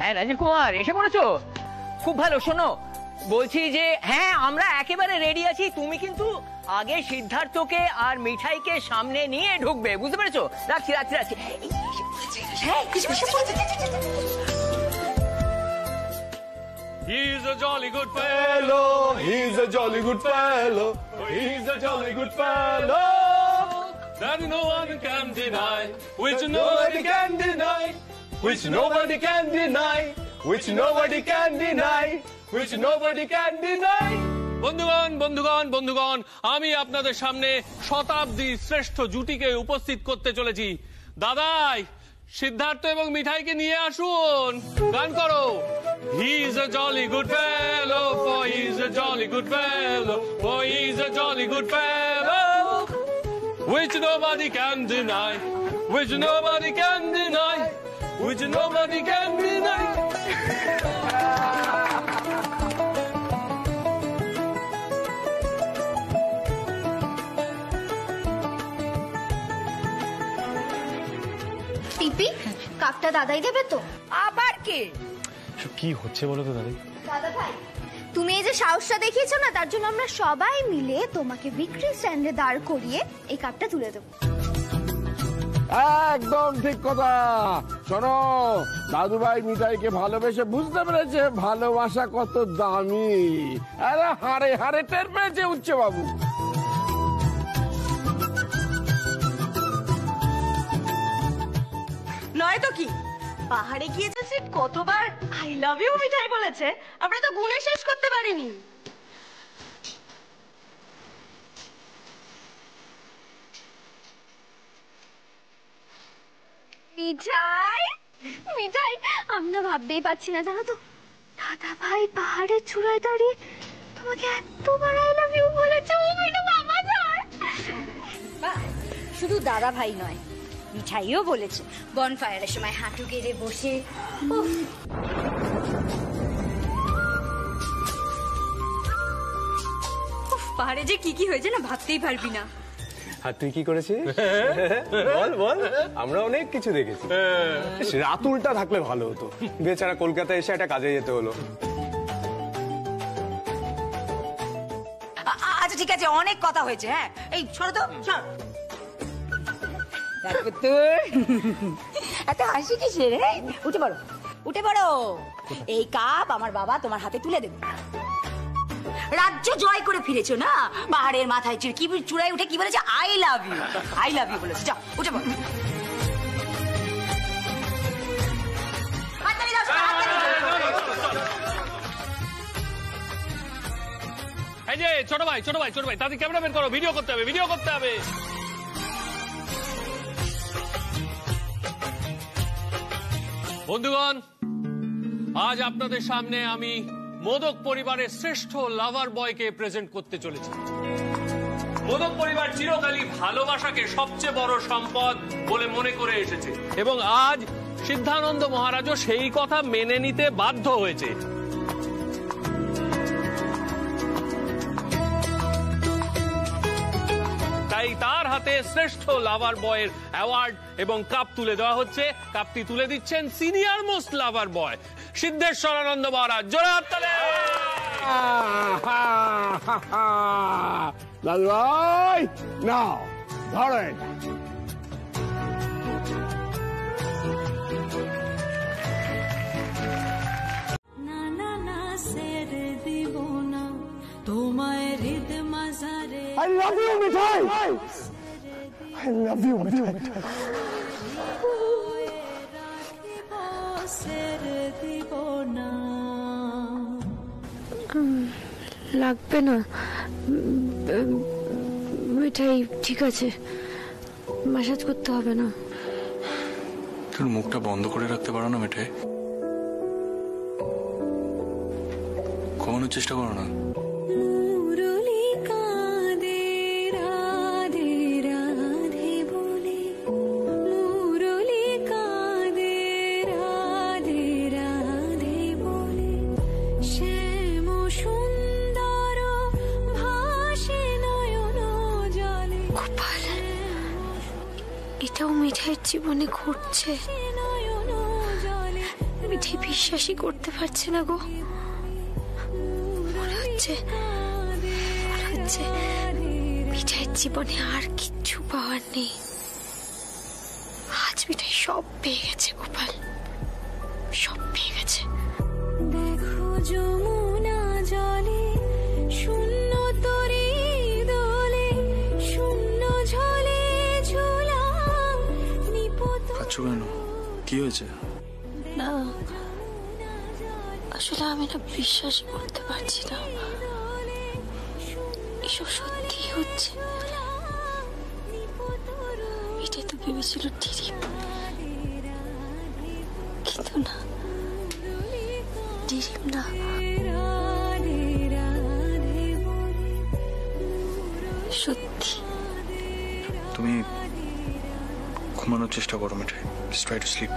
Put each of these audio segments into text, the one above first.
হ্যাঁ রাজীব কুমার এসে পড়েছো, খুব ভালো। শোনো বলছি যে হ্যাঁ আমরা একেবারে রেডি আছি, তুমি কিন্তু আগে সিদ্ধার্থকে আর মিঠাইকে সামনে নিয়ে ঢুকবে, বুঝতে পেরেছো? রাখছি রাখছি রাখছি। He's a jolly good fellow, he's a jolly good fellow, he's a jolly good fellow that no one can deny, which nobody can deny, which nobody can deny, which nobody can deny, which nobody can deny. বন্ধুগণ বন্ধুগণ বন্ধুগণ, আমি আপনাদের সামনে শতাব্দী শ্রেষ্ঠ জুটিকে উপস্থিত করতে চলেছি। দাদাই সিদ্ধার্থ এবং মিঠাইকে নিয়ে আসুন, গান করো। He is a jolly good fellow, for he is a jolly good fellow, for he is a jolly good fellow, which nobody can deny, which nobody can deny, which nobody can deny. টিপি কাপটা দাদাই দেবে তো? আবার কে? কি হচ্ছে বলো তো দাদি? দাদা ভাই তুমি এই যে সাহসটা দেখিয়েছো না, তার জন্য আমরা সবাই মিলে তোমাকে বিক্রি স্ট্যান্ডে দাঁড় করিয়ে এই কাপটা তুলে দেবো। একদম ঠিক কথা। শোনো, দাদু ভাই মিঠাইকে ভালোবেসে বুঝতে পেরেছে ভালোবাসা কত দামি। আরে হারে হারে টের পেয়েছে উচ্চ বাবু। নয় তো কি, পাহাড়ে গিয়েছে সে কতবার আই লাভ ইউ মিঠাই বলেছে, আমরা তো গুণে শেষ করতে পারিনি। মিঠাই মিঠাই আমরা ভাবতেই পারছি না, জানো তো দাদা ভাই পাহাড়ের চূড়ায় দাঁড়িয়ে তোমাকে এতবার আই লাভ ইউ বলেছে। ও মিঠু বাবা যায়। শুধু দাদা ভাই নয়, মিঠাইও বলেছে বনফায়ারের সময় হাঁটু গেড়ে বসে। পাহাড়ে যে কি কি হয়েছে না ভাবতেই পারবি না। আর তুই কি করেছিস বল বল? আমরা অনেক কিছু দেখেছি। রাতুলটা থাকলে ভালো হতো, বেচারা কলকাতায় এসে একটা কাজে যেতে হলো। আচ্ছা ঠিক আছে, অনেক কথা হয়েছে। হ্যাঁ এই সরো তো, সর। এত হাসি কিসের? উঠে পড়ো উঠে পড়ো। এই কাপ আমার বাবা তোমার হাতে তুলে দেবে। রাজ্য জয় করে ফিরেছো না, পাহাড়ের মাথায় কি চূড়ায় উঠে কি বলেছে? I love you, I love you বলেছে। যাও উঠে পড়ো। এই যে ছোট ভাই ছোট ভাই ছোট ভাই, তাদের ক্যামেরা বের করো, ভিডিও করতে হবে, ভিডিও করতে হবে। বন্ধুগণ, আজ আপনাদের সামনে আমি মোদক পরিবারের শ্রেষ্ঠ লাভার বয়কে প্রেজেন্ট করতে চলেছি। মোদক পরিবার চিরকালই ভালোবাসাকে সবচেয়ে বড় সম্পদ বলে মনে করে এসেছে এবং আজ সিদ্ধানন্দ মহারাজও সেই কথা মেনে নিতে বাধ্য হয়েছে। তাই তার হাতে শ্রেষ্ঠ লাভার বয়ের অ্যাওয়ার্ড এবং কাপ তুলে দেওয়া হচ্ছে। কাপটি তুলে দিচ্ছেন সিনিয়র মোস্ট লাভার বয় সিদ্ধেশ্বরানন্দ মহারাজ। জোরে হাততালি। দাদু ভাই নাও ধরেন। I love you, Mithai. I love you, মিঠাই। লাগবে না মিঠাই, ঠিক আছে, ম্যাসাজ করতে হবে না। তোর মুখটা বন্ধ করে রাখতে পারো না মিঠাই? ঘুমানোর চেষ্টা করো না। এটাও মিঠাইয়ের জীবনে ঘটছে। মিঠাই বিশ্বাসই করতে পারছে না গো। মনে হচ্ছে মিঠাইয়ের জীবনে আর কিচ্ছু পাওয়ার নেই। আজ মিঠাই সব পেয়ে গেছে গোপাল, সব পেয়ে গেছে। দেখো যমুনা জলে শূন্য তরি দোলে, শূন্য ঝলে ঝুলাম নিপত। কাচ্ছ কেন? কি হয়েছে? না আসলে আমি না বিশ্বাস করতে পারছি না এসব সত্যি হচ্ছে। এটাই তো ভেবেছিল টিরিপ, কিন্তু না, টিরিপ না, সত্যি। তুমি ঘুমানোর চেষ্টা করো মিঠাই, just try to sleep.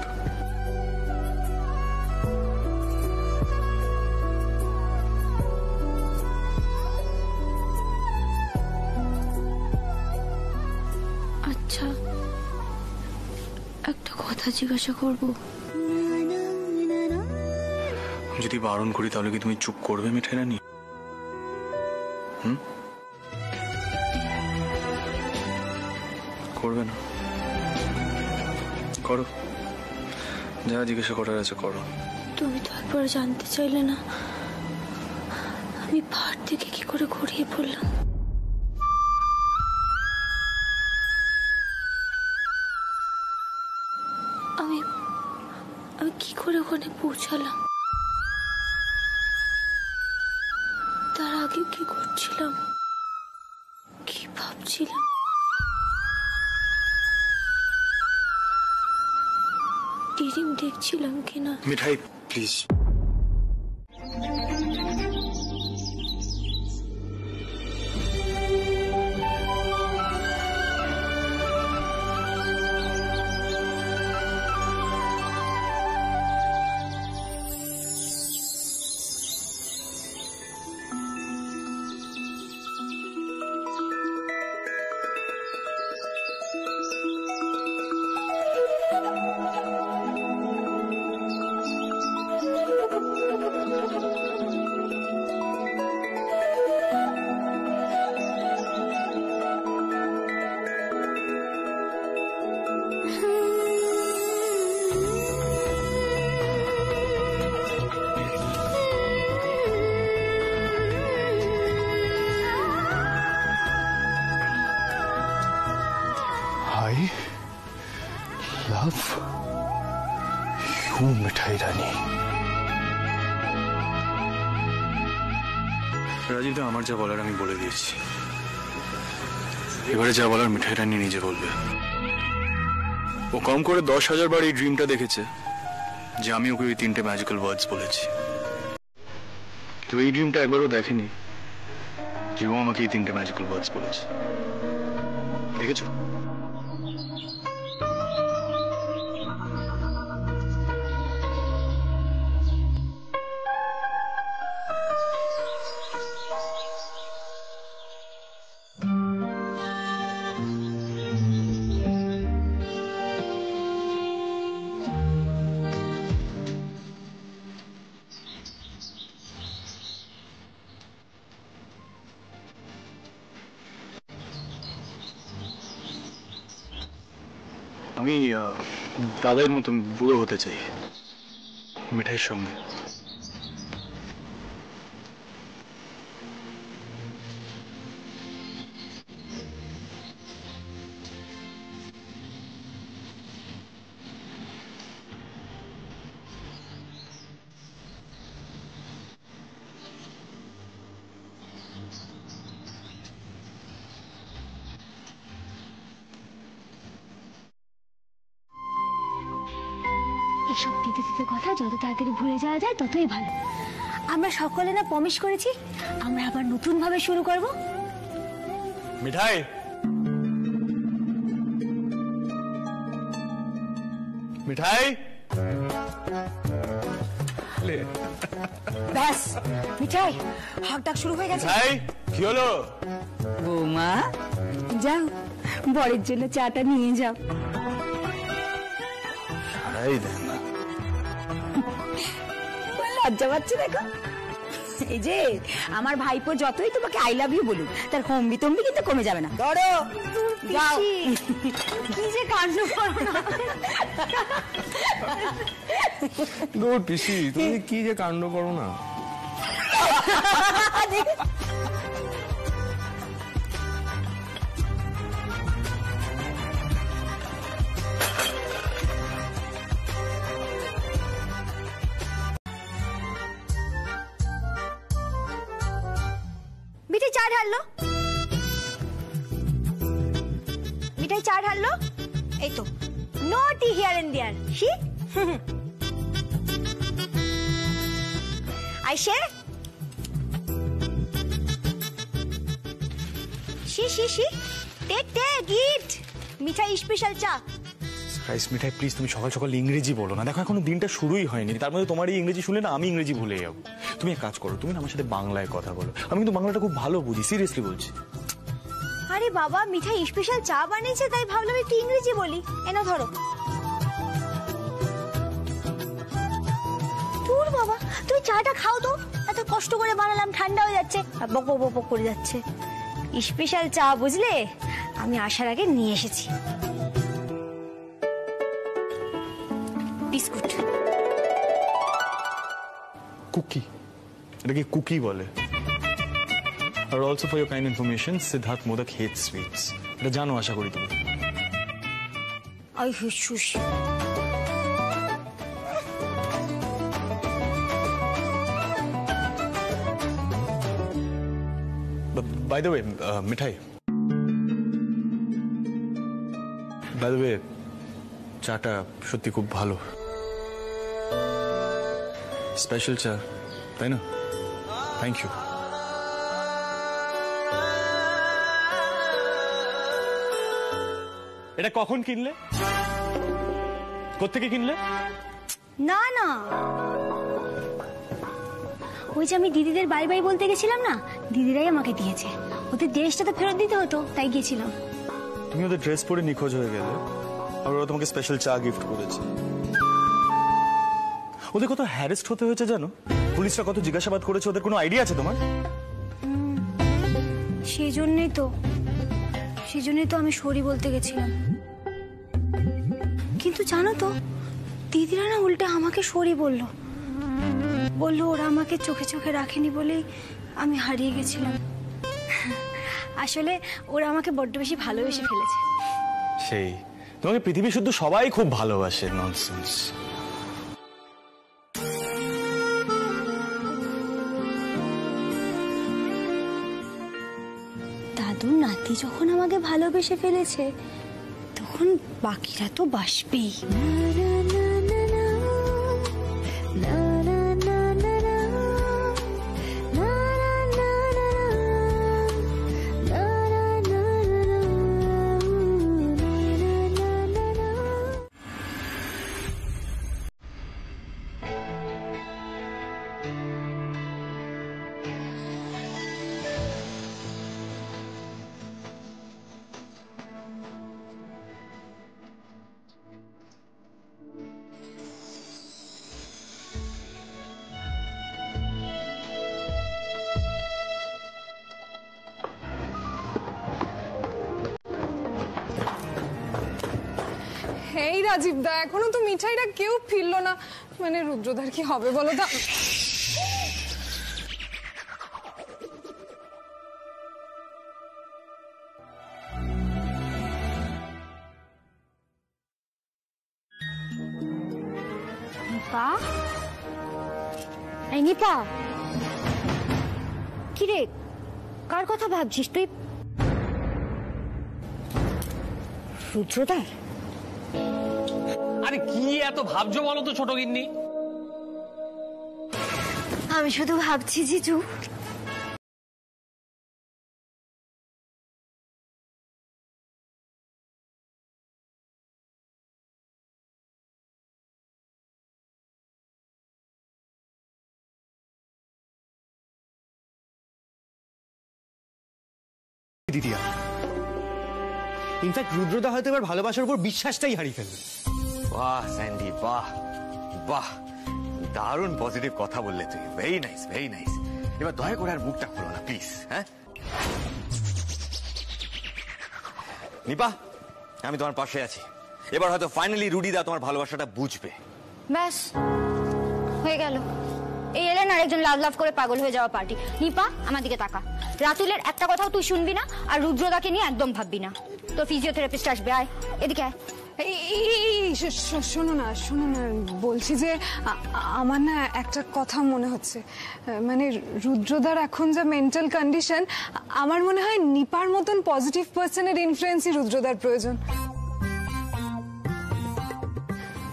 আচ্ছা একটা কথা জিজ্ঞাসা করবো? যদি বারণ করি তাহলে কি তুমি চুপ করবে মিঠাই রানী? করবে না? করো, যা জিজ্ঞাসা করার আছে করো। তুমি তো একবার জানতে চাইলে না আমি পাহাড় থেকে কি করে গড়িয়ে পড়লাম? আমি কি করে ওখানে পৌঁছালাম? তার আগে কি করছিলাম, কি ভাবছিলাম? টিরিম দেখছিলাম কিনা? মিঠাই প্লিজ। I love you, মিঠাই রানী। রাজীবদা, আমার যা বলার আমি বলে দিয়েছি, এবারে যা বলার মিঠাই রানী নিজে বলবে। ও কম করে 10,000 বার এই ড্রিমটা দেখেছে যে আমি ওকে ওই 3টে ম্যাজিক্যাল ওয়ার্ডস বলেছি, তো এই ড্রিমটা একবারও দেখেনি যে ও আমাকে এই 3টে ম্যাজিক্যাল ওয়ার্ডস বলেছে। দেখেছো? আমি দাদার মতন বুড়ো হতে চাই মিঠাইয়ের সঙ্গে। এসব তিতে তিতে কথা যত তাড়াতাড়ি ভুলে যাওয়া যায় ততই ভালো। আমরা সকলে না প্রমিস করেছি আমরা আবার নতুন ভাবে শুরু করব। মিঠাই, মিঠাই, ব্যাস মিঠাই হাক ডাক শুরু হয়ে গেছে। মিঠাই কি হলো? বৌমা যাও বরের জন্য চাটা নিয়ে যাও। সারাই দেন না, লজ্জা পাচ্ছে দেখো। এই যে আমার ভাইপো যতই তোমাকে আই লাভ ইউ বলুক, তার হম্বি তম্বি কিন্তু কমে যাবে না। ধরো যাও। কি যে কাণ্ড করো না। দূর পিসি, তুমি কি যে কাণ্ড করো না। মিঠাই চা ঢাললো, মিঠাই চা ঢাললো। এই তো naughty here and there. See আইসে see take it. Mithai special চা। গাইস মিঠাই প্লিজ তুমি সকাল সকাল ইংরেজি বলো না, দেখো এখনো দিনটা শুরুই হয়নি, তার মধ্যে তোমার এই ইংরেজি শুনলে না আমি ইংরেজি ভুলে যাবো। তুমি এক কাজ করো, তুমি না আমার সাথে বাংলায় কথা বলো, আমি কিন্তু বাংলাটা খুব ভালো বুঝি, সিরিয়াসলি বলছি। আরে বাবা, মিঠাই স্পেশাল চা বানিয়েছে তাই ভাবলাম একটু ইংরেজি বলি। এনো ধরো। দূর বাবা, তুমি চাটা খাও তো, এত কষ্ট করে বানালাম, ঠান্ডা হয়ে যাচ্ছে, বক বক বক করে যাচ্ছে। স্পেশাল চা বুঝলে, আমি আসার আগে নিয়ে এসেছি। বিস্কুট। কুকি, এটাকে কুকি বলে। আর also for your kind information, Siddhartha Modak hate sweets, এটা জানো আশা করি তুমি। I hate sushi. By the way Mithai, by the way চাটা সত্যি খুব ভালো, স্পেশাল চা, তাই না? Thank you. এটা কখন কিনলে? কোত্থেকে কিনলে? না না, ওই যে আমি দিদিদের বাই বাই বলতে গেছিলাম না, দিদিরাই আমাকে দিয়েছে। ওদের ড্রেসটা তো ফেরত দিতে হতো, তাই গেছিলাম। তুমি ওদের ড্রেস পরে নিখোঁজ হয়ে গেলে, আর ওরা তোমাকে স্পেশাল চা গিফট করেছে। ওদের কত হ্যারেস্ট হতে হয়েছে জানো? পুলিশরা কত জিজ্ঞাসাবাদ করেছে, ওদের কোনো আইডিয়া আছে তোমার? সেজন্যই তো আমি সরি বলতে গেছিলাম। কিন্তু জানো তো, দিদিরা না উল্টে আমাকে সরি বললো ওরা আমাকে চোখে চোখে রাখেনি বলেই আমি হারিয়ে গেছিলাম। আসলে ওরা আমাকে বড্ড বেশি ভালোবেসে ফেলেছে। সেই তোমাকে পৃথিবী শুদ্ধ সবাই খুব ভালোবাসে। ননসেন্স। দাদুর নাতি যখন আমাকে ভালোবেসে ফেলেছে, তখন বাকিরা তো বাসবেই। এই রাজীব দা, এখনো তো মিঠাইটা কেউ ফিরলো না, মানে রুদ্রদার কি হবে বলো তো? নিপা, এই নিপা, কিরে কার কথা ভাবছিস তুই? রুদ্রদার? আরে কি এত ভাবছো বলো তো ছোট গিন্নি? আমি শুধু ভাবছি জিজু, দিদিয়া, ইনফ্যাক্ট রুদ্রদা হয়তো এবার ভালোবাসার উপর বিশ্বাসটাই হারিয়ে ফেলবে। বাহ স্যান্ডি বাহ, বাহ, দারুণ পজিটিভ কথা বললে তুই। Very nice, very nice. এবার দয়া করে আর মুখটা খোলো না প্লিজ। হ্যাঁ নিপা, আমি তোমার পাশে আছি। এবার হয়তো ফাইনালি রুডিদা তোমার ভালোবাসাটা বুঝবে। ব্যাস হয়ে গেল। এই এলেন আরেকজন লাভ লাভ করে পাগল হয়ে যাওয়া পার্টি। নিপা আমার দিকে তাকা, রাতুলের একটা কথাও তুই শুনবি না, আর রুদ্রদাকে নিয়ে একদম ভাববি না। তো ফিজিওথেরাপিস্ট আসবে, আয় এদিকে আয়। শোনো না, বলছি যে আমার না একটা কথা মনে হচ্ছে, মানে রুদ্রদার এখন যা মেন্টাল কন্ডিশন, আমার মনে হয় নিপার মতন পজিটিভ পার্সনের ইনফ্লুয়েন্সই রুদ্রদার প্রয়োজন।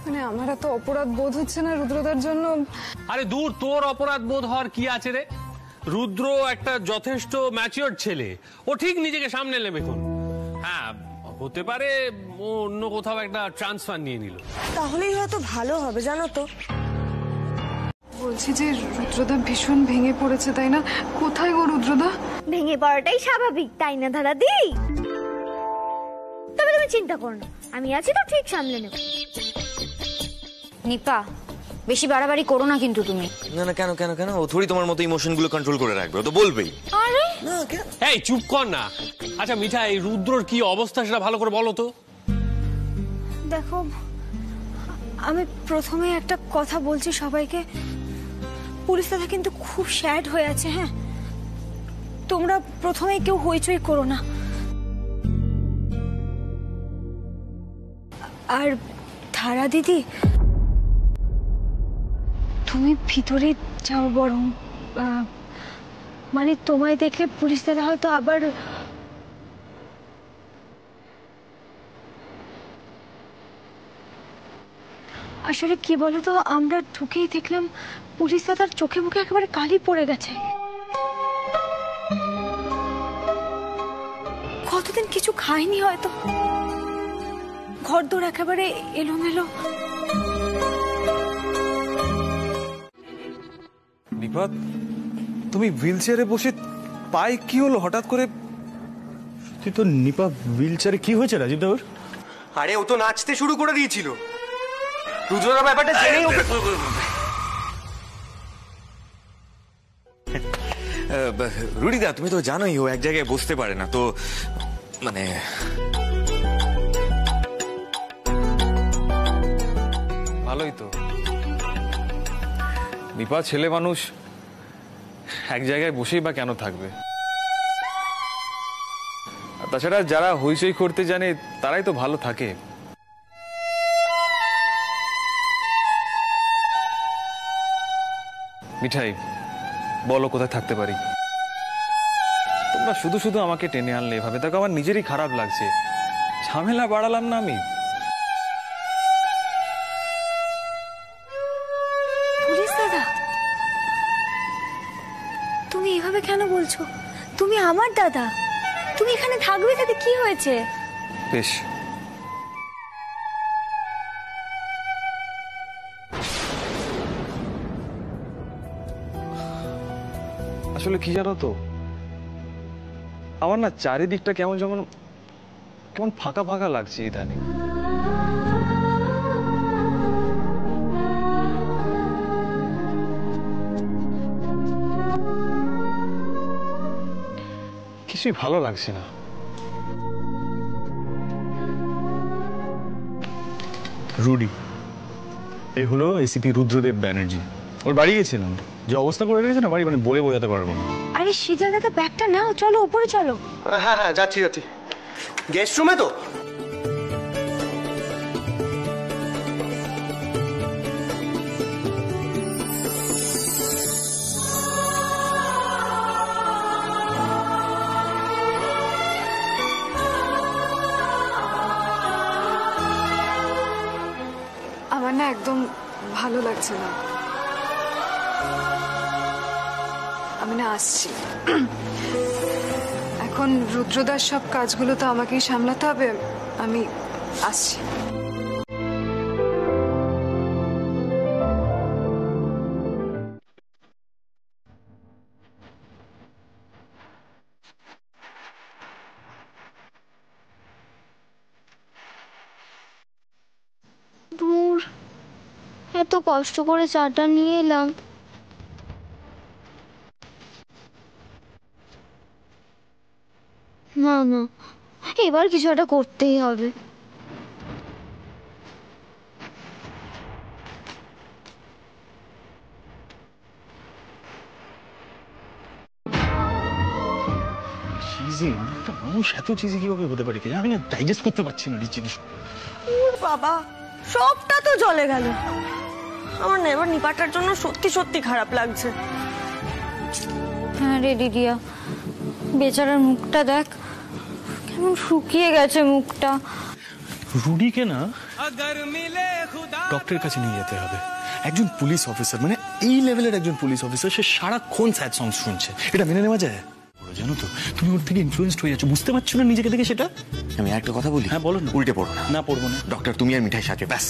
মানে আমার এত অপরাধ বোধ হচ্ছে না রুদ্রদার জন্য। আরে দূর, তোর অপরাধ বোধ হওয়ার কি আছে রে? রুদ্র একটা যথেষ্ট ম্যাচিওর ছেলে, ও ঠিক নিজেকে সামনে নেবে। হ্যাঁ, হতে পারে ও অন্য কোথাও একটা ট্রান্সফার নিয়ে নিল, তাহলেই হয়তো ভালো হবে, জানো তো। বলছি যে রুদ্রদা ভীষণ ভেঙে পড়েছে, তাই না? কোথায় গো রুদ্রদা? ভেঙে পড়াটাই স্বাভাবিক, তাই না ধারা দি? তবে তুমি চিন্তা করো না, আমি আছি তো, ঠিক সামলে নেব। নিপা বেশি বাড়াবাড়ি করো না কিন্তু তুমি। না না, কেন কেন কেন? ও থোড়ি তোমার মতো ইমোশন গুলো কন্ট্রোল করে রাখবে, ও তো বলবেই। আরে না কেন? এই চুপ কর না। আচ্ছা মিঠা, এই রুদ্রর কি অবস্থা সেটা ভালো করে বলো তো। দেখো, আমি প্রথমে একটা কথা বলছি সবাইকে, পুলিশ দাদা কিন্তু খুব স্যাড হয়ে আছে। হ্যাঁ, তোমরা প্রথমে কেউ হইচই করো না। আর ধারা দিদি, তুমি ভিতরে যাও বরং, মানে তোমায় দেখলে পুলিশ দাদা হয়তো আবার। আসলে কি বলতো, আমরা ঢুকেই দেখলাম পুলিশ দাদার চোখে মুখে একেবারে কালি পড়ে গেছে। কতদিন কিছু খায়নি হয়তো, ঘরদোর একেবারে এলোমেলো। নিপাত, তুমি হুইল চেয়ারে বসে পায়ে কি হলো হঠাৎ করে? তুই তো নিপা হুইল চেয়ারে কি হয়েছে রাজীব দাউর? আরে ও তো নাচতে শুরু করে দিয়েছিল, রুদ্রদার ব্যাপারটা জেনেই ওকে। রুডিদা, তুমি তো জানোই ও এক জায়গায় বসতে পারে না, তো মানে ভালোই তো। নিপা ছেলে মানুষ, এক জায়গায় বসেই বা কেন থাকবে? আর তাছাড়া যারা হইচই করতে জানে তারাই তো ভালো থাকে। মিঠাই, বলো কোথায় থাকতে পারি? তোমরা শুধু শুধু আমাকে টেনে আনলে এভাবে, দেখো আমার নিজেরই খারাপ লাগছে। ঝামেলা বাড়ালাম না আমি? পুলিশ দাদা, তুমি এভাবে কেন বলছো? তুমি আমার দাদা, তুমি এখানে থাকবে, তাতে কি হয়েছে? বেশ, আসলে কি জানো তো, আমার না চারিদিকটা কেমন যেমন কেমন ফাঁকা ফাঁকা লাগছে ইদানিং। কিছুই ভালো লাগছে না। রুডি, এই হলো এসিপি রুদ্রদেব ব্যানার্জি। ওর বাড়ি গেছিলাম, যে অবস্থা করে রেখেছে না বাড়ি, মানে বলে বোঝাতে পারবো না। আরে সিজা দাদা, ব্যাগটা নাও, চলো উপরে চলো। হ্যাঁ হ্যাঁ, যাচ্ছি যাচ্ছি। গেস্ট রুমে তো? আমার না একদম ভালো লাগছে না, আমি না আসছি। এখন রুদ্রদার সব কাজগুলো তো আমাকেই সামলাতে হবে, আমি আসছি। দূর, এত কষ্ট করে চাটা নিয়ে এলাম। না না, এবার কিছু একটা করতেই হবে। চিজি একটা মানুষ এত চিজি কিভাবে হতে পারে আমি না ডাইজেস্ট করতে পারছি না এই জিনিস। ওর বাবা, সবটা তো জলে গেল। আমার না এবার নিপাটার জন্য সত্যি সত্যি খারাপ লাগছে। হ্যাঁ রে দিদিয়া, বেচারার মুখটা দেখ, কেমন শুকিয়ে গেছে মুখটা। রুডিকে না ডক্টরের কাছে নিয়ে যেতে হবে। একজন পুলিশ অফিসার, মানে এই লেভেলের একজন পুলিশ অফিসার, সে সারাক্ষণ স্যাড সং শুনছে, এটা মেনে নেওয়া যায়? জানো তো তুমি ওর থেকে ইনফ্লুয়েন্সড হয়ে যাচ্ছ, বুঝতে পারছো না নিজেকে দেখে সেটা? আমি একটা কথা বলি? হ্যাঁ বলো না। উল্টে পড়ো না। না পড়বো না। ডক্টর তুমি আর মিঠাই সাথে ব্যাস।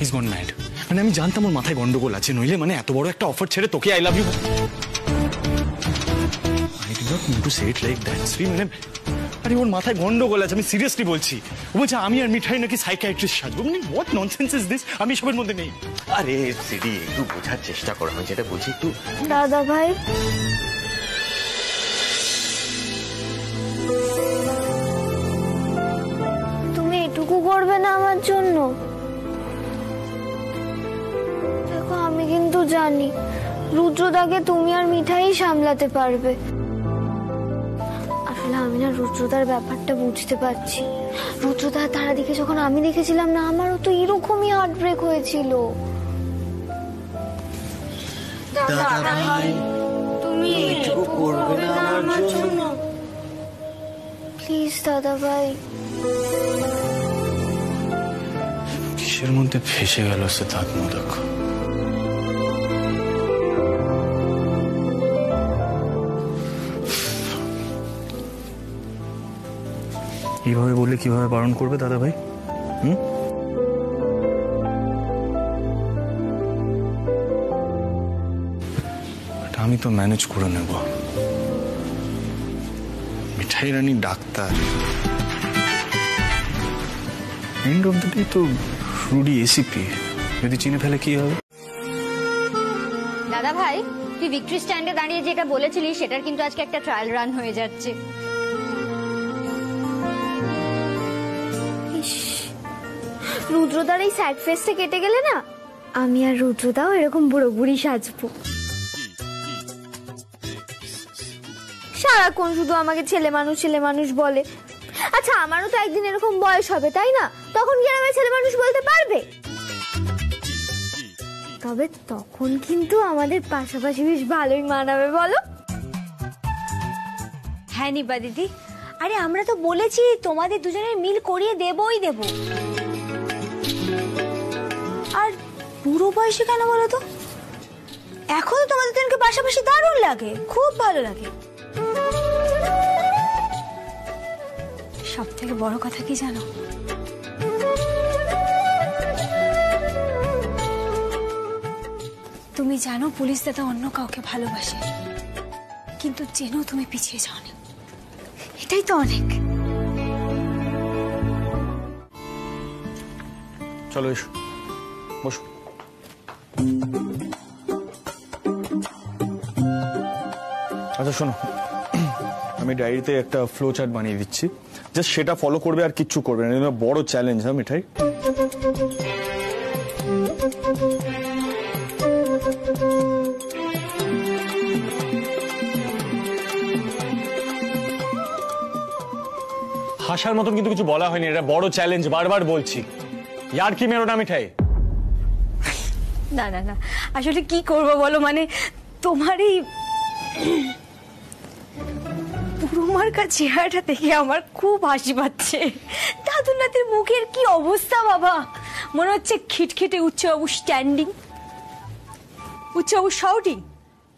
Is gone mad. মানে আমি জানতাম ওর মাথায় গন্ডগোল আছে, নইলে মানে এত বড় একটা অফার ছেড়ে তোকে I love you. I did not mean to say it like that Shri. মানে আরে ওর মাথায় গন্ডগোল আছে, আমি সিরিয়াসলি বলছি। ও বলছে আমি আর মিঠাই নাকি সাইকিয়াট্রিস্ট সাজবো। মানে হোয়াট ননসেন্স ইজ দিস? আমি সবের মধ্যে নেই। আরে সিডি একটু বোঝার চেষ্টা করো, আমি যেটা বলছি একটু। দাদা ভাই, তুমি এটুকু করবে না আমার জন্য? দেখো আমি কিন্তু জানি রুদ্রদাকে তুমি আর মিঠাই সামলাতে পারবে। আসলে আমি না রুদ্রদার ব্যাপারটা বুঝতে পারছি। রুদ্রদার তারা দিকে যখন আমি দেখেছিলাম না, আমারও তো এরকমই হার্ট ব্রেক হয়েছিল। তুমি এটুকু করবে না আমার জন্য? প্লিজ দাদা ভাই। কিসের মধ্যে ফেসে গেল সিদ্ধার্থ মোদক? এইভাবে বললে কিভাবে বারণ করবে দাদা ভাই? আমি তো ম্যানেজ করে নেব। Mithai Rani doctor, end of the day তো রুডি এসিপি, যদি চিনে ফেলে কি হবে? দাদা ভাই, তুই ভিক্টরি স্ট্যান্ডে দাঁড়িয়ে যেটা বলেছিলি সেটার কিন্তু আজকে একটা ট্রায়াল রান হয়ে যাচ্ছে। রুদ্রদার এই স্যাড ফেসটা কেটে গেলে না, আমি আর রুদ্রদাও এরকম বুড়ো বুড়ি সাজবো। সারাক্ষণ শুধু আমাকে ছেলে মানুষ বলে। আচ্ছা আমারও তো একদিন এরকম বয়স হবে, তাই না? তখন কি আমাকে ছেলে মানুষ বলতে পারবে? তবে তখন কিন্তু আমাদের পাশাপাশি বেশ ভালোই মানাবে, বলো? হ্যাঁ নিপা দিদি, আরে আমরা তো বলেছি তোমাদের দুজনের মিল করিয়ে দেবই দেব। আর বুড়ো বয়সে কেন বলো তো? এখন তোমাদের দুজনকে পাশাপাশি দারুণ লাগে, খুব ভালো লাগে। সব থেকে বড় কথা কি জানো? তুমি জানো পুলিশ দাদা অন্য কাউকে ভালোবাসে, কিন্তু জেনেও তুমি পিছিয়ে যাওনি, এটাই তো অনেক। চলো এসো, বসো। আচ্ছা শোনো, আমি ডায়েরিতে একটা ফ্লো চার্ট বানিয়ে দিচ্ছি, জাস্ট সেটা ফলো করবে আর কিচ্ছু করবে না। এটা বড় চ্যালেঞ্জ। হ্যাঁ মিঠাই, হাসার মতন কিন্তু কিছু বলা হয়নি, এটা বড় চ্যালেঞ্জ, বারবার বলছি। ইয়ার কি মেরো না মিঠাই? না না না, আসলে কি করব বলো, মানে তোমার এই পুরোমার্কা চেহারাটা দেখে আমার খুব হাসি পাচ্ছে। দাদু নাতির মুখের কি অবস্থা বাবা, মনে হচ্ছে খিটখিটে উচ্চবাবু স্ট্যান্ডিং, উচ্চবাবু শাউটিং।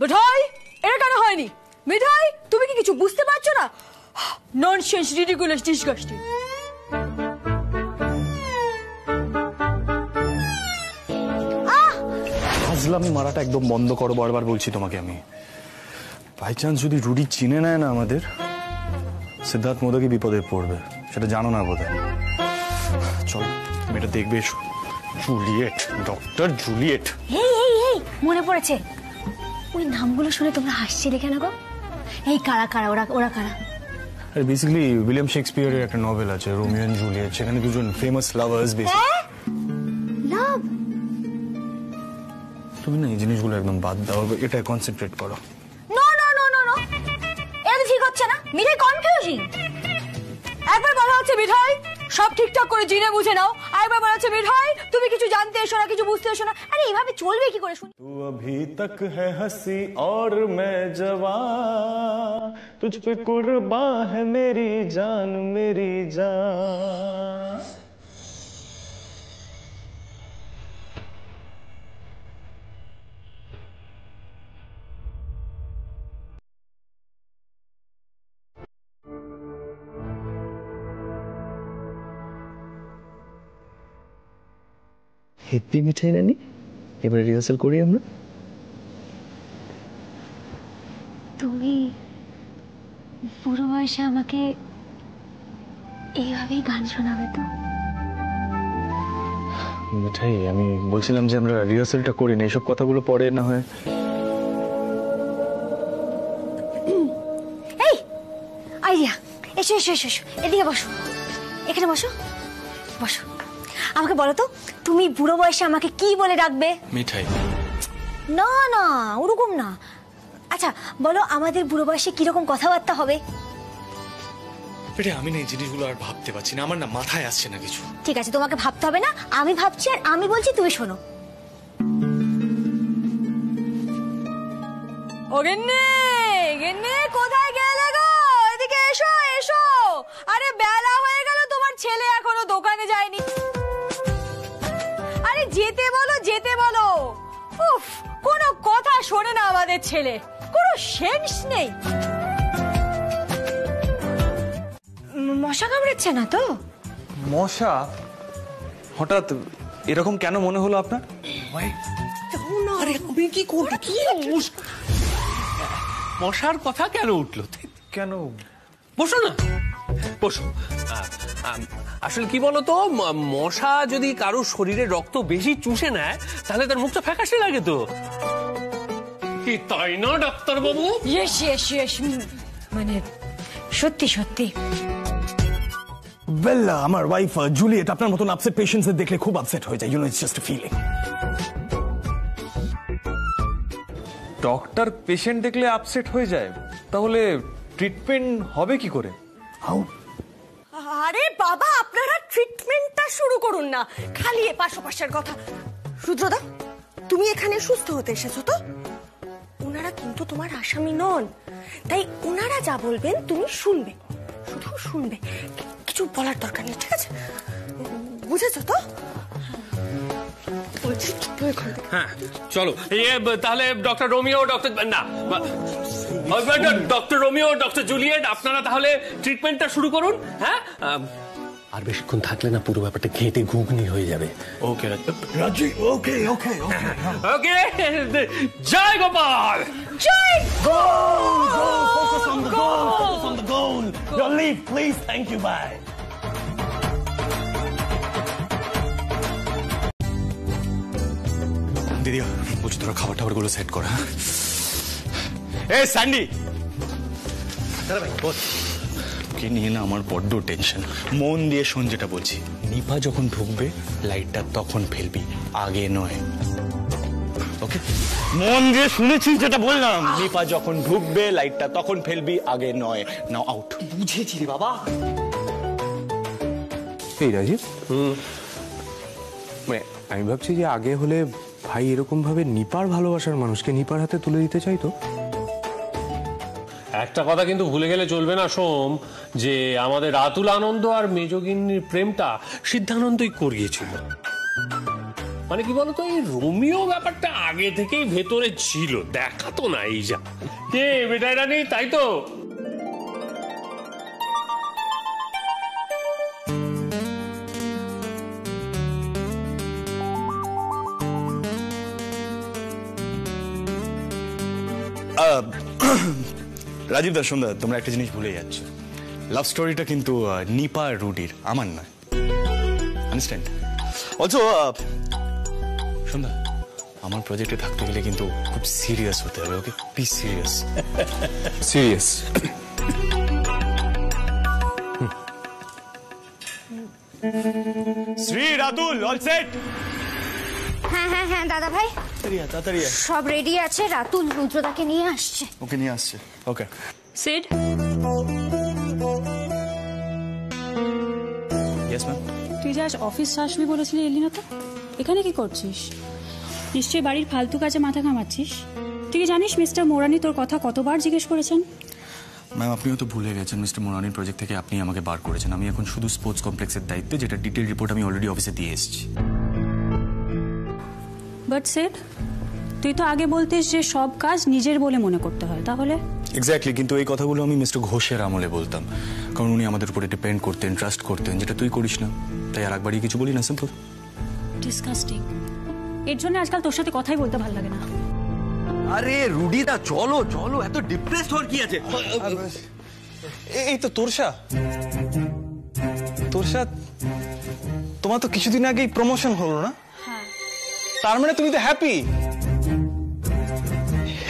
মিঠাই, এটা কেন হয়নি? মিঠাই, তুমি কি কিছু বুঝতে পারছো না? Nonsense, ridiculous, disgusting. ফাজলামি মারাটা একদম বন্ধ করো, বারবার বলছি তোমাকে আমি। বাই চান্স যদি রুডি চিনে নেয় না আমাদের, সিদ্ধার্থ মোদকই বিপদে পড়বে, সেটা জানো না বোধহয়। চলো তুমি এটা দেখবে, এসো। Juliet, doctor Juliet. এই এই এই মনে পড়েছে, ওই নামগুলো শুনে তোমরা হাসছিলে কেন গো? এই কারা কারা, ওরা ওরা কারা? আর বেসিক্যালি উইলিয়াম শেক্সপিয়ারের একটা নভেল আছে রোমিও এন্ড জুলিয়েট, সেখানে দুজন ফেমাস লাভার্স লাভ। তুমি না এই জিনিসগুলো একদম বাদ দাও, এটা কনসেন্ট্রেট করো। No no no no no, এটা তো ঠিক হচ্ছে না। মিঠাই কনফিউজিং। একবার বলা হচ্ছে মিঠাই সব ঠিকঠাক করে জিনে বুঝে নাও, আরেকবার বলা হচ্ছে মিঠাই তুমি কিছু জানতে এসো না, কিছু বুঝতে এসো না। আরে এইভাবে চলবে কি করে শুনি? तू अभी तक है हंसी और मैं जवान, तुझ पे कुर्बान है मेरी जान मेरी जान। হ্যাপি মিঠাই রানী, এবার রিহার্সাল করি আমরা। তুমি বুড়ো বয়সে আমাকে এইভাবেই গান শোনাবে তো? মিঠাই, আমি বলছিলাম যে আমরা রিহার্সালটা করি না, এইসব কথাগুলো পরে না হয়। এই আইডিয়া, এসো এসো এসো এসো, এদিকে বসো, এখানে বসো বসো। আমাকে বলো তো, তুমি বুড়ো বয়সে আমাকে কি বলে ডাকবে? মিঠাই। না না, ওরকম না। আচ্ছা বলো, আমাদের বুড়ো বয়সে কিরকম কথাবার্তা হবে? বেটে আমি না এই জিনিসগুলো আর ভাবতে পারছি না, আমার না মাথায় আসছে না কিছু। ঠিক আছে, তোমাকে ভাবতে হবে না, আমি ভাবছি আর আমি বলছি, তুমি শোনো। ও গিন্নি, গিন্নি কোথায় গেলে গো? এদিকে এসো এসো। আরে বেলা হয়ে গেল, তোমার ছেলে এখনো দোকানে যায়নি। আরে যেতে বলো যেতে বলো। উফ, কোনো কথা শোনে না আমাদের ছেলে, কোনো সেন্স নেই। মশা কামড়াচ্ছে না তো? মশা? হঠাৎ এরকম কেন মনে হলো আপনার? আরে আমি কি করবো? কি মশার কথা কেন উঠলো? কেন? বসো না, বসো। আসলে কি বলতো, মশা যদি কারো শরীরে রক্ত বেশি চুষে নেয় তাহলে তার মুখটা ফ্যাকাশে লাগে তো। কি তাই না ডাক্তার বাবু? ইয়েস ইয়েস ইয়েস, মানে সত্যি সত্যি। ওয়েল, আমার ওয়াইফ জুলিয়েট আপনার মতন আপসেট পেশেন্টস দেখলে খুব আপসেট হয়ে যায়, you know, it's just a feeling. Doctor patient দেখলে আপসেট হয়ে যায়, তাহলে ট্রিটমেন্ট হবে কি করে? হাউ? আরে বাবা, আপনারা ট্রিটমেন্টটা শুরু করুন না, খালি এপাশ ওপাশের কথা। রুদ্রদা, তুমি এখানে সুস্থ হতে এসেছো তো? ওনারা কিন্তু তোমার আসামি নন, তাই ওনারা যা বলবেন তুমি শুনবে, শুধু শুনবে, কিছু বলার দরকার নেই, ঠিক আছে? বুঝেছো তো? হ্যাঁ চলো, তাহলে ডক্টর রোমিও, ডক্টর না ডক্টর রোমিও, ডক্টর জুলিয়েট, আপনারা তাহলে ট্রিটমেন্টটা শুরু করুন। হ্যাঁ, আর বেশিক্ষণ থাকলে না পুরো ব্যাপারটা ঘেঁটে ঘুগনি হয়ে যাবে। Okay Raju, okay okay okay. Joy Gopal, Joy focus on the goal, focus on the goal. Your leave please, thank you, bye. দিদি বলছি তোরা খাবার টাবার গুলো সেট করা। এ স্যান্ডি, কে নিয়ে না আমার বড্ড টেনশন। মন দিয়ে শোন যেটা বলছি, নিপা যখন ঢুকবে লাইটটা তখন ফেলবি, আগে নয়। ওকে, মন দিয়ে শুনেছিস যেটা বললাম? নিপা যখন ঢুকবে লাইটটা তখন ফেলবি, আগে নয়। নাও আউট। বুঝেছি রে বাবা। এই রাজীব, আমি ভাবছি যে আগে হলে ভাই এরকম ভাবে নিপার ভালোবাসার মানুষকে নিপার হাতে তুলে দিতে চাইতো। একটা কথা কিন্তু ভুলে গেলে চলবে না সোম, যে আমাদের রাতুল আনন্দ আর মেজগিন্নির প্রেমটা সিদ্ধানন্দই করিয়েছিল। মানে কি বলতো, এই রোমিও ব্যাপারটা আগে থেকেই ভেতরে ছিল, দেখা তো না। এই যা কে বেটাই রানী, তাই তো? রাজীব দা, সন্ধ্যা, তোমরা একটা জিনিস ভুলে যাচ্ছ। লাভ স্টোরিটা কিন্তু নিপা আর রুডির, আমার নয়। আন্ডারস্ট্যান্ড? অলসো সন্ধ্যা আমার প্রজেক্টে থাকতে গেলে কিন্তু খুব সিরিয়াস হতে হবে, okay? Be serious. Serious. Shri Ratul all set. হ্যাঁ হ্যাঁ হ্যাঁ দাদা ভাই, তাড়াতাড়ি সব রেডি আছে। রাতুল রুদ্রদাকে নিয়ে আসছে। ওকে নিয়ে আসছে। ওকে সিড। Yes ma'am. তুই যে আজ অফিস আসবি বলেছিলি, এলি না তো? এখানে কি করছিস? নিশ্চয়ই বাড়ির ফালতু কাজে মাথা ঘামাচ্ছিস। তুই কি জানিস মিস্টার মোরানি তোর কথা কতবার জিজ্ঞেস করেছেন? ম্যাম আপনি হয়তো ভুলে গেছেন, মিস্টার মোরানির প্রজেক্ট থেকে আপনি আমাকে বার করেছেন। আমি এখন শুধু স্পোর্টস কমপ্লেক্সের দায়িত্বে, যেটা ডিটেল রিপোর্ট আমি অলরেডি অফিসে দিয়ে এসেছি। বাট সেড, তুই তো আগে বলতিস যে সব কাজ নিজের বলে মনে করতে হয়, তাহলে? এক্স্যাক্টলি, কিন্তু এই কথাগুলো আমি মিস্টার ঘোষের আমলে বলতাম, কারণ উনি আমাদের উপরে ডিপেন্ড করতেন, ট্রাস্ট করতেন, যেটা তুই করিস না। তাই আর একবারই কিছু বলি না, সিম্পল। ডিসকাস্টিং। এর জন্য আজকাল তোর সাথে কথাই বলতে ভালো লাগে না। আরে রুডিদা চলো চলো, এত ডিপ্রেসড হওয়ার কি আছে? এই তো তোরসা, তোমার তো কিছুদিন আগেই প্রমোশন হলো না? তার মানে তুমি তো হ্যাপি।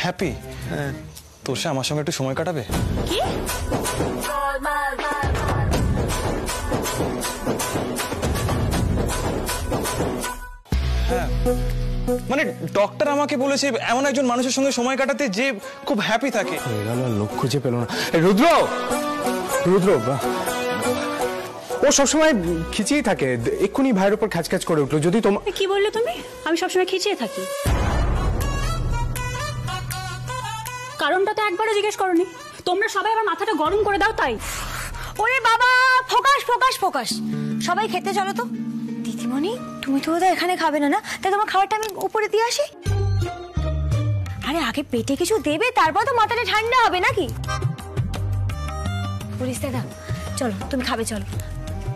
হ্যাপি? তোরসা আমার সঙ্গে একটু সময় কাটাবে? কি? হ্যাঁ, মানে ডক্টর আমাকে বলেছে এমন একজন মানুষের সঙ্গে সময় কাটাতে যে খুব হ্যাপি থাকে। লোক খুঁজে পেল না। রুদ্র, রুদ্র ও সবসময় খিচিয়ে থাকে, এক্ষুনি ভাইয়ের উপর খ্যাচ করে উঠলো। যদি তোমার কি বললে তুমি? আমি সবসময় খিচিয়ে থাকি? কারণটা তো একবারও জিজ্ঞেস করনি। তোমরা সবাই আমার মাথাটা গরম করে দাও তাই। ওরে বাবা, ফোকাস ফোকাস ফোকাস। সবাই খেতে চলো তো। দিদিমণি, তুমি তো বোধহয় এখানে খাবে না, না? তাই তোমার খাবারটা আমি উপরে দিয়ে আসি। আরে আগে পেটে কিছু দেবে, তারপর তো মাথাটা ঠান্ডা হবে নাকি? পুলিশ দাদা চলো, তুমি খাবে চলো।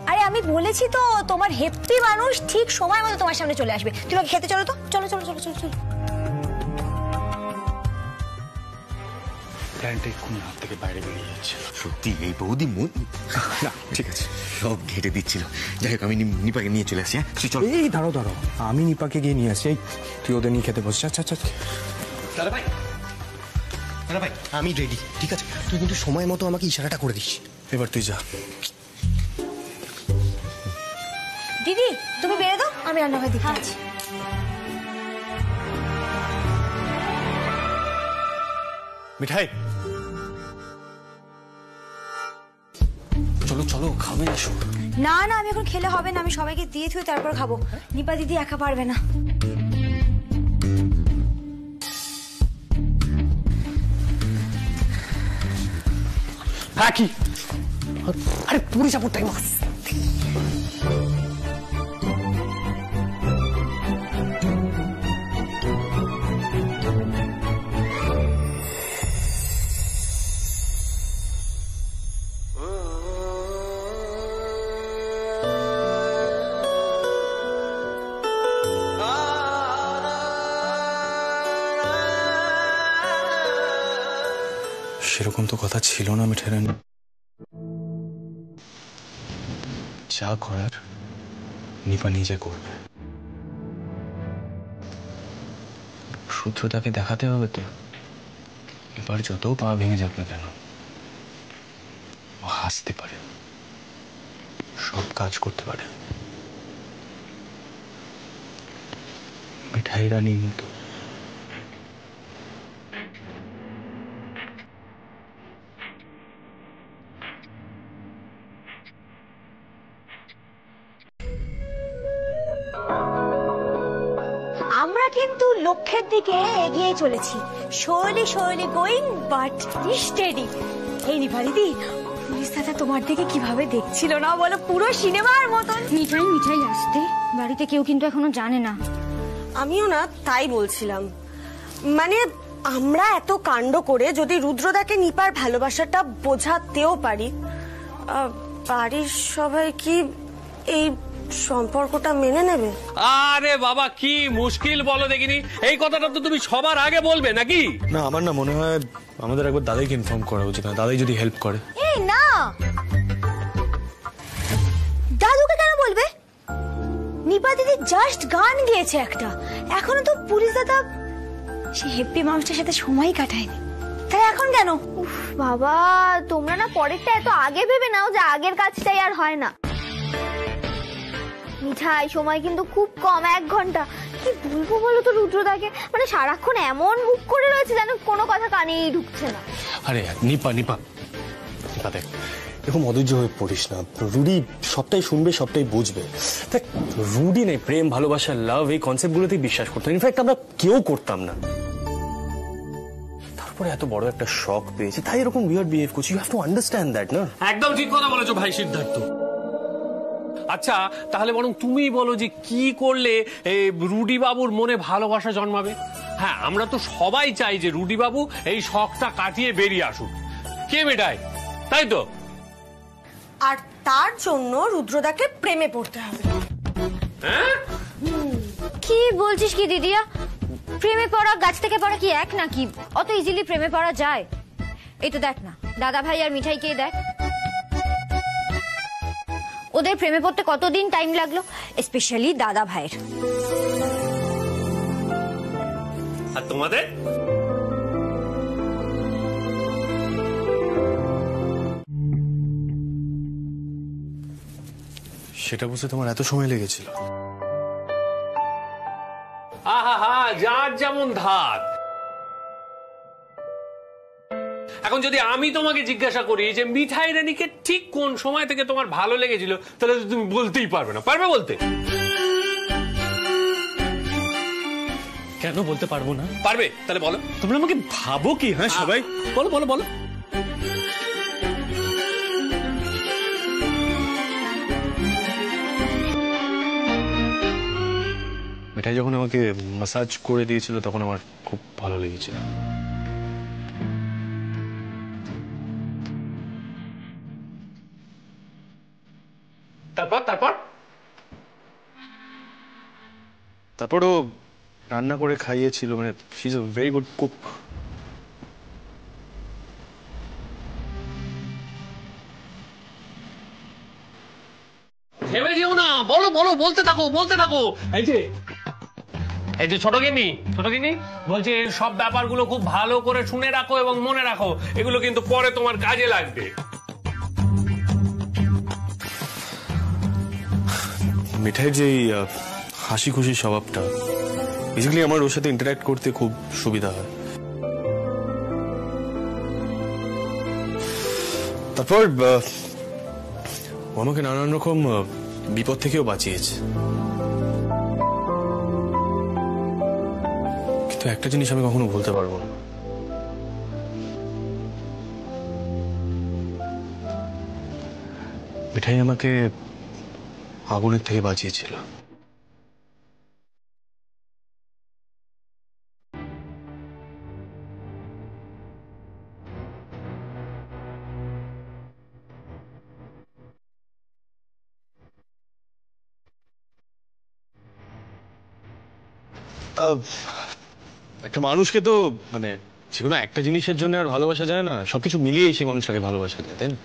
আরে আমি বলেছি তো, তোমার হেপি মানুষ ঠিক সময় মতো তোমার সামনে চলে আসবে। তুমি খেতে চলো তো, চলো চলো চলো চলো চলো। প্ল্যানটা এক্ষুনি হাত থেকে বাইরে বেরিয়ে যাচ্ছে। সত্যি এই বৌদি না ঠিক আছে, সব ঘেটে দিচ্ছিল। যাই হোক আমি নিপাকে নিয়ে চলে আসি। হ্যাঁ চল। এই দাঁড়ো, আমি নিপাকে গিয়ে নিয়ে আসি। তুই ওদের নিয়ে খেতে বসছিস। আচ্ছা আচ্ছা দাদা ভাই, আমি রেডি, ঠিক আছে? তুই কিন্তু সময় মতো আমাকে ইশারাটা করে দিস। এবার তুই যা। দিদি তুমি বেরো দাও, আমি রান্নাঘর দিতে আছি। মিঠাই চলো চলো, খাবে এসো। না না, আমি এখন খেলে হবে না, আমি সবাইকে দিয়ে থুই তারপর খাবো। নিপা দিদি একা পারবে না। হ্যাঁ কি? আরে পুরি চাপুর টাইম। সেরকম তো কথা ছিল না মিঠাই রানী। যা করার নিপা নিজে করবে। রুদ্রদাকে দেখাতে হবে তো, এবার যত পা ভেঙে যাক না কেন, ও হাসতে পারে, সব কাজ করতে পারে, মিঠাই রানীর মতো। আমরা কিন্তু লক্ষ্যের দিকে এগিয়ে চলেছি। শৈলী শৈলী গোয়িং বাট স্টেডি। এই নিপা দিদি, পুলিশ দাদা তোমার দিকে কিভাবে দেখছিল না বলো, পুরো সিনেমার মতন। মিঠাই মিঠাই আসতে, বাড়িতে কেউ কিন্তু এখনো জানে না। আমিও না তাই বলছিলাম, মানে আমরা এত কাণ্ড করে যদি রুদ্রদাকে নিপার ভালোবাসাটা বোঝাতেও পারি, বাড়ির সবাই কি এই সম্পর্কটা মেনে নেবে? আরে বাবা কি মুশকিল বলো দেখিনি। এই কথাটা তো তুমি সবার আগে বলবে নাকি? না আমার না মনে হয় আমাদের একবার দাদাইকে ইনফর্ম করা উচিত। দাদাই যদি হেল্প করে। এই না, দাদুকে কেন বলবে? নিপা দিদি জাস্ট গান গেয়েছে একটা, এখনো তো পুলিশ দাদা সে হেপ্পি মানুষটার সাথে সময় কাটায়নি, তাই এখন কেন? উফ বাবা, তোমরা না পরেরটা এত আগে ভেবে নাও যে আগের কাজটাই আর হয় না। মিঠাই, সময় কিন্তু খুব কম, 1 ঘন্টা। কি বলবো বলো তো রুদ্রদাকে, মানে সারাক্ষণ এমন বুক করে রয়েছে যেন কোনো কথা কানেই ঢুকছে না। আরে নিপা নিপা নিপা দেখ, এরকম অধৈর্য হয়ে পড়িস না। রুডি সবটাই শুনবে, সবটাই বুঝবে। দেখ রুডি নেই, প্রেম, ভালোবাসা, লাভ, এই কনসেপ্ট গুলোতেই বিশ্বাস করতাম। ইনফ্যাক্ট আমরা কেউ করতাম না। তারপরে এত বড় একটা শক পেয়েছি, তাই এরকম উইয়ার্ড বিহেভ করছি। You have to understand that. না, একদম ঠিক কথা বলেছো ভাই সিদ্ধার্থ। আচ্ছা তাহলে বরং তুমি বলো যে কি করলে রুডি বাবুর মনে ভালোবাসা জন্মাবে? হ্যাঁ, আমরা তো সবাই চাই যে রুডি বাবু এই শখটা কাটিয়ে বেরিয়ে আসুক, কে মেটায়, তাই তো? আর তার জন্য রুদ্রদাকে প্রেমে পড়তে হবে। কি বলছিস কি দিদিয়া? প্রেমে পড়া গাছ থেকে পড়া কি এক নাকি? অত ইজিলি প্রেমে পড়া যায়? এই তো দেখ না, দাদা ভাই আর মিঠাইকে দেখ, ওদের প্রেমে পড়তে কতদিন টাইম লাগলো, স্পেশালি দাদা ভাইয়ের। আর তোমাদের? সেটা বুঝতে তোমার এত সময় লেগেছিল? আহা, যার যেমন ধাত। এখন যদি আমি তোমাকে জিজ্ঞাসা করি যে মিঠাই রানীকে ঠিক কোন সময় থেকে তোমার ভালো লেগেছিল, তাহলে তুমি বলতেই পারবে না। পারবে বলতে? কেন বলতে পারবো না? পারবে, তাহলে বলো। তোমরা আমাকে ভাবো কি? হ্যাঁ সবাই বলো বলো বলো। মিঠাই যখন আমাকে ম্যাসাজ করে দিয়েছিল তখন আমার খুব ভালো লেগেছিল। তারপরও রান্না করে খাইয়েছিল, মানে she is a very good cook. ভেবে যেও না, বলো বলো, বলতে থাকো বলতে থাকো। এই যে ছোট গিনি বলছি, সব ব্যাপারগুলো খুব ভালো করে শুনে রাখো এবং মনে রাখো, এগুলো কিন্তু পরে তোমার কাজে লাগবে। মিঠাইয়ের যে হাসি খুশি স্বভাবটা, বেসিক্যালি আমার ওর সাথে ইন্টারঅ্যাক্ট করতে খুব সুবিধা হয়। তারপর ও আমাকে নানান রকম বিপদ থেকেও বাঁচিয়েছে। কিন্তু একটা জিনিস আমি কখনো বলতে পারবো না, মিঠাই আমাকে আগুনের থেকে বাঁচিয়েছিল। একটা মানুষকে তো মানে যেকোনো একটা জিনিসের জন্য আর ভালোবাসা যায় না, সবকিছু মিলিয়েই সেই মানুষটাকে ভালোবাসা যায়, তাই না?